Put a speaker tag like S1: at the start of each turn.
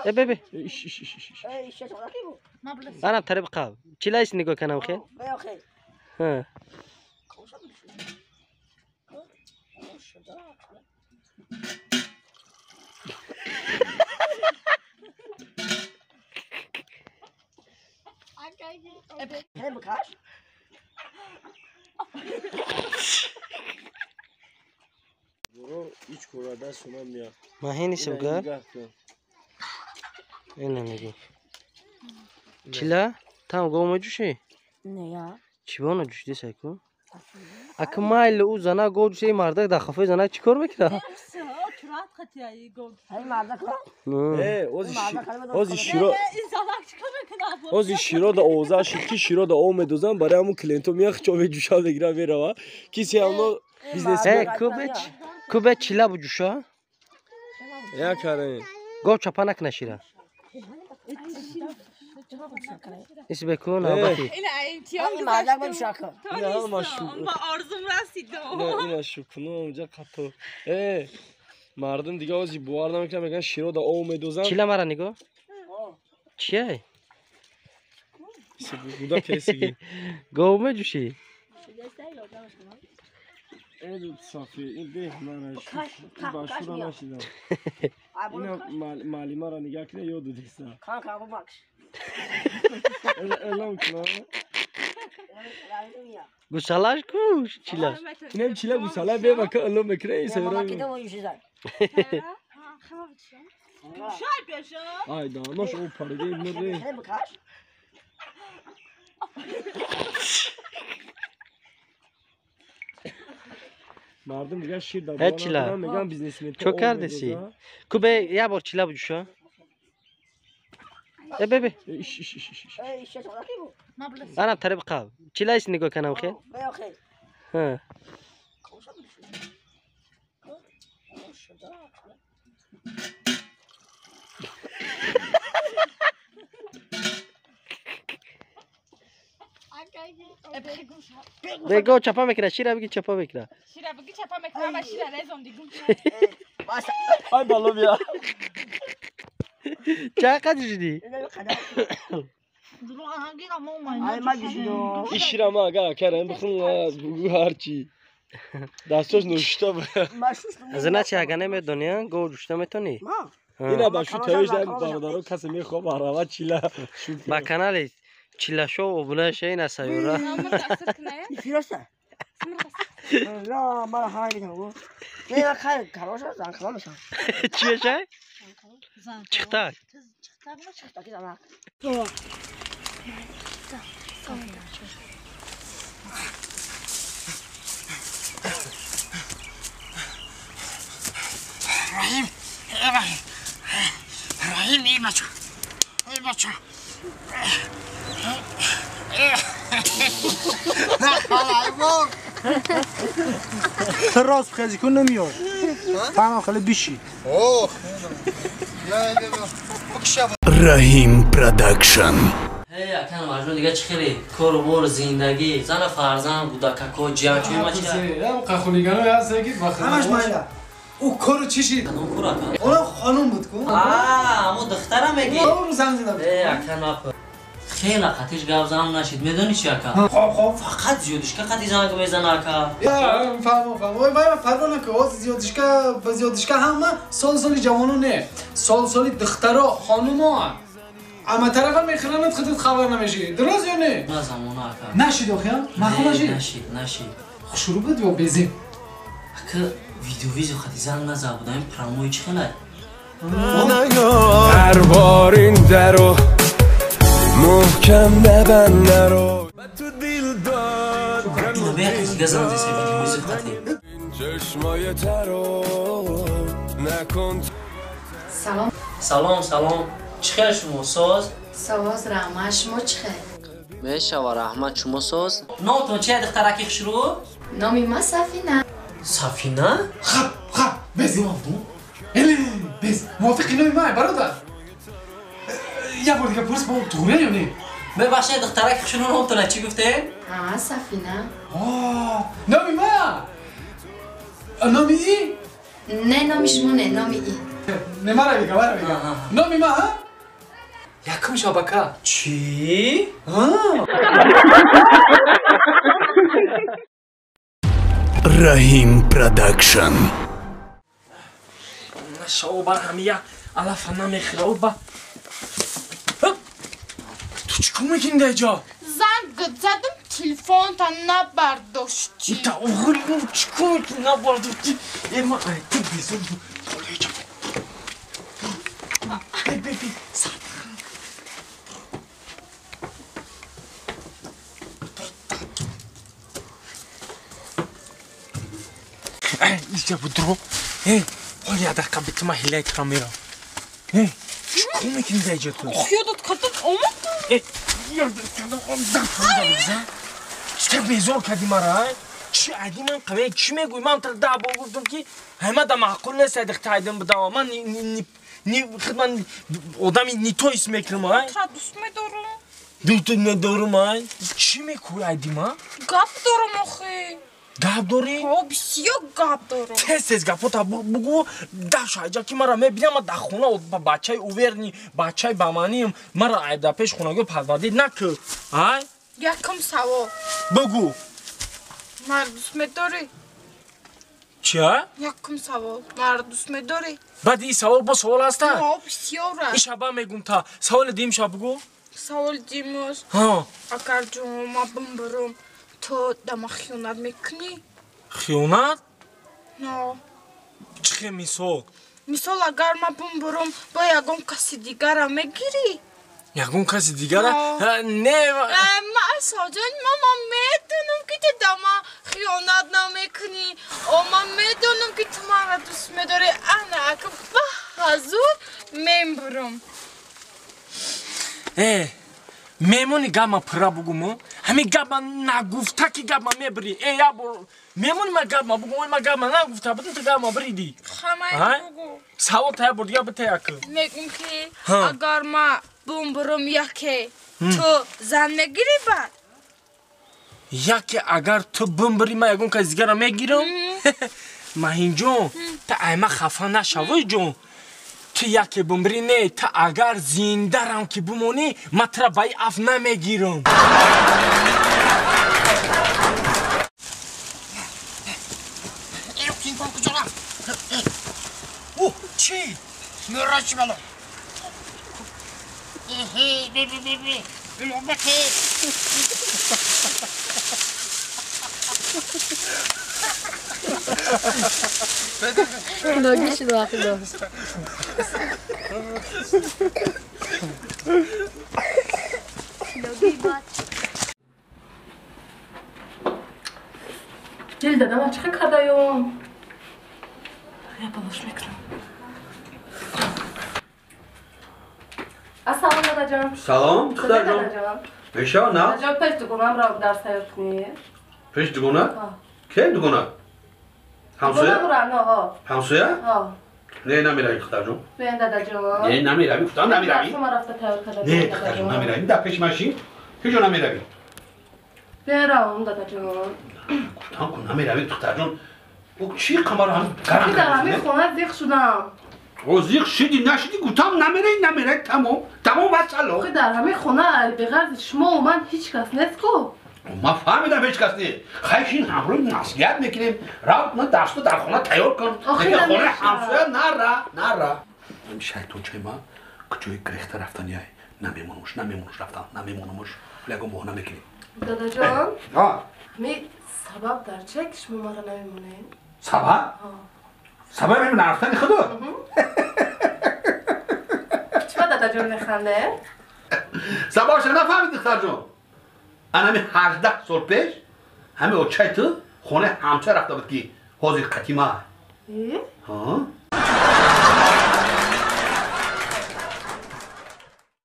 S1: ببین
S2: ايش تراكبه
S1: انا طريق قاب چیلایش نگاه کنم خیر
S2: بخير
S1: ها
S3: هیچ کوراده شما میاد
S1: ما هینیشم کار اینه میگی چیلا tam goma düşey.
S2: Ne ya?
S1: Çivana düştü seko. Akmayla uzana gol şey mardak da kafayı zana çıkar mı ki?
S4: Oturat katıyayı gol.
S2: Hay mardak la.
S3: ozi şiro
S4: İnsanlar çıkamıyor ki ne yapalım?
S3: ozi şiro da oza şirki şiro da olmadı o zaman bari amu kliento miyak çove düşa ve gira vera ki se ano biznes
S1: Kube çila bu düşa.
S3: ya kare
S1: Gol çapanak naşira. İş bekon abati.
S4: İle ayıntiyam
S2: Hay mardak ben şaka.
S3: ya alma şu
S4: Ama arzum rastıydı o.
S3: ina şu kunu olacak kato mardın diga ozi bu arada mekan mekan şiro da olmadı o zaman
S1: Çila mara nigo. Çiye.
S3: bu da kesi
S1: Goma düşey.
S3: Evet Safi, indi nana başvura naşidan. İna malima ra nigah kine yodu desa.
S2: Kanka bu bak.
S3: Elam kina.
S1: Gusalaş kuş çila.
S3: İna çile bu sala be bak Allah mekre ise
S2: Bak
S3: vera.
S2: gide o işi zaten.
S4: Şay peşa.
S3: Ay da naş o parge nere.
S2: Hay bu kaç?
S3: Mardım diga şir da.
S1: Evet, çila.
S3: Megan biznesmen.
S1: Çok kardesi. Kube ya bor çila bu düşa. Bebe.
S2: ايش تراكبه
S1: Ana tarif qab. Çilayş nigo kanam xir.
S2: بخير
S1: Ha. Bego çapa mekra şira bigi çapa mekra.
S4: Şira bagi çapa mekra ama şira rezon digum.
S3: Ay balım ya.
S1: Çaka düşdü.
S4: Dulu hangi ama olmayın.
S2: Hay ma gidiyor.
S3: İşir ama aga karen bakın bu harçi. Dastos noşta bu.
S1: Zina çagane me dunya go düşte me to ni.
S2: Ma.
S3: Yine bak şu tevhidden bardaro kasemi khob arava çila.
S1: Ba kanali çila şo o buna şey nasayura.
S4: Ama tasır kınaya.
S2: Firasa. La bana haydi bu. Ne ya kay karoşa zan karoşa.
S1: Çiye şey? Çıktı.
S4: Çıktı mı?
S2: Çıktı ki sana.
S5: Rahim, Rahim, Rahim iyi maço, iyi maço.
S6: راست خیلی کن نمیاد فهم خیلی بیشی
S7: رحیم پروداکشن
S1: Hey akan majno diga chiqiri. Kor bor zindagi. Zana farzand budakako jianchoy macha.
S6: یا قخونیگانو یا سگید وقت همش مایلا او کارو چیشید
S1: Kadın kuraka.
S6: اون خانوم بود کن
S1: Aa, ama dıhtara mı gi?
S6: اون زن زدم
S1: Hey akan apı. خیلی قطعش گوزم نشید میدونی چی اکا؟
S6: خواب خواب
S1: فقط زیادش که قطعی زنگ میزن اکا
S6: یا فهم وای وای پروا نکن زیادش که همه سال جوانو نه سال دخترا خانوما اما طرفا میخرنت خودت خبر نمیشی درست یا نه
S1: نه زمان اکا
S6: نشید آخه مخواه
S1: نشید
S6: شروع بود یا بزیم
S1: اکا ویدیو خطی زنگ نزا بودم پراموی چی خیلی
S7: هر بار این درو محکم نبند رو تو دیل داد
S1: اینو بیا کسی گزن دیسه ویدیو خطی
S7: چشمای ترو نکن
S1: سلام چی خیلی شما ساز؟
S8: سواز رحمت شما چه خیلی؟
S1: میشه و رحمت شما ساز؟ نامتون چیه دخترکی خشرو؟
S8: نامی ما سفینه
S1: سفینه؟
S6: خب بزیم بز موافقی نمی مای برادر یه بار دیگه پرس با اون دوره یا نه
S1: ببخشید دخترک خشرو نامتونه چی گفته؟
S8: سفینه
S6: نامی ما نامی ای؟
S8: نه نامی شما نه نامی ای
S6: نما رو بگم نامی ما یکم شبکه
S3: چی؟
S7: رحیم پروداکشن
S3: شو بر همیه علف نمیخوره با تو چیکار میکنی اینجا؟
S4: زنگ زدم تلفن تا نبرداشتی
S3: تا اوغلی اون چیکار میکنی نبرداشتی؟ ایما تو بیزون خاله جا بی اینجا بودرو حالی دقیقا بیتما هیله اکرام میرم چیکار میکنی اینجا تو؟
S4: خیادت کردم اومدم
S3: یادت کردم دفعه بزن چطور بیزار کردی مرا چی عدی من قوی چی میگوی من تا ده بار گفتم که همه دا معقول نیست ادخ تایدم بدم من خدمت آدمی نیتو اسم میکنم
S4: تا دوست میدارم
S3: دوست ندارم چی میگوی عدی من؟
S4: گپ دارم آخه
S3: گپ داری؟
S4: بسیار گپ دارم
S3: تست گپ تا بگو داش اینجا که مرا میبینم من در خونه بچه اوورنی بچه بمانیم مرا عیدا پیش خونگی پروردی نکرد
S4: یکم سوال
S3: بگو
S4: مرد دوست میداری؟
S3: چه؟
S4: یکم سوال مرد دوست میداری؟
S3: بعد این سوال با سوال هسته؟
S4: بسیار
S3: این شبه میگم تا سوال دیم شب بگو
S4: سوال دیموز اگر جمعه برم تو دم خیانت میکنی؟
S3: خیانت؟
S4: نه
S3: چه مثال؟
S4: مثال اگر من برم با یگان کسی دیگر میگیری؟
S3: یگان کسی دیگر؟ نه
S4: من ساجان من میدونم که تو دم خیانت نمیکنی من میدونم که تو مرا دوست میداری انا اگه به حضور میبرم
S3: میمونی گم پرا بگم همین گم نگفته که گم میبری یا برو میمونی ما گم بگم ما گم نگفته بدون تو گم بریدی
S4: خمه بگو
S3: سوال تای برد یا بته یک
S4: میگم که اگر ما برم یکی تو زن میگیری بعد
S3: یکی اگر تو بری ما یگون که دیگر میگیرم مهین جون تا ایما خفه نشوی جون تو یکی بمبری نه تا اگر زنده رم که بمونی ما ترا بای اف نمیگیرم
S5: پینگ پونگ کجا رفت؟
S3: اوه چی؟
S5: میرا چی بلا؟ بی لومبکه
S8: Logisch war das.
S9: جلد دادم چه کردایم؟ یا باش میکنم. السلام داداجان.
S10: سلام داداجان. بشا نه؟
S9: داداجان پیش دگونم را درس کنی.
S10: پیش دگونه؟ کی دگونه؟ همسایه؟ همسایه؟ نه نمیروی دخترجون.
S9: نه داداجان.
S10: نه نمیروی گفتم نمیروی.
S9: شما رفته تایر کردم.
S10: نه دخترجون نمیروی. در پیش ماشین. کجا نمیروی؟
S9: برام داداجان.
S10: گفتم که نمیروی دخترجون. او چی کامرا هم گرم
S9: در همین خونه زیخ شدم.
S10: او زیخ شدی نشدی گفتم نمیره تمام وصلو.
S9: خود در همین خونه بغیر شما و من هیچ کس نیست کو.
S10: ما فهمیدم هیچ کس نیست. خیشین همروی نصیحت میکنیم. راه نه درس در خونه تیار کن. دیگه خونه همسایه نره. این شیطان چه ما کجای گریخته رفتن یای نمیمونوش رفتن نمیمونوش لگو بهونه میکنیم.
S9: دادا جان. می سبب در چه که شما ما را نمیمونین؟
S10: سبب؟ سبب میمونه رفتن خودو؟
S9: چرا دادا جان میخنده؟
S10: سببش نفهمید دختر جان. انا می 18 سال پیش همه اوچای تو خونه همسایه رفته بود که حاضر قدیمه.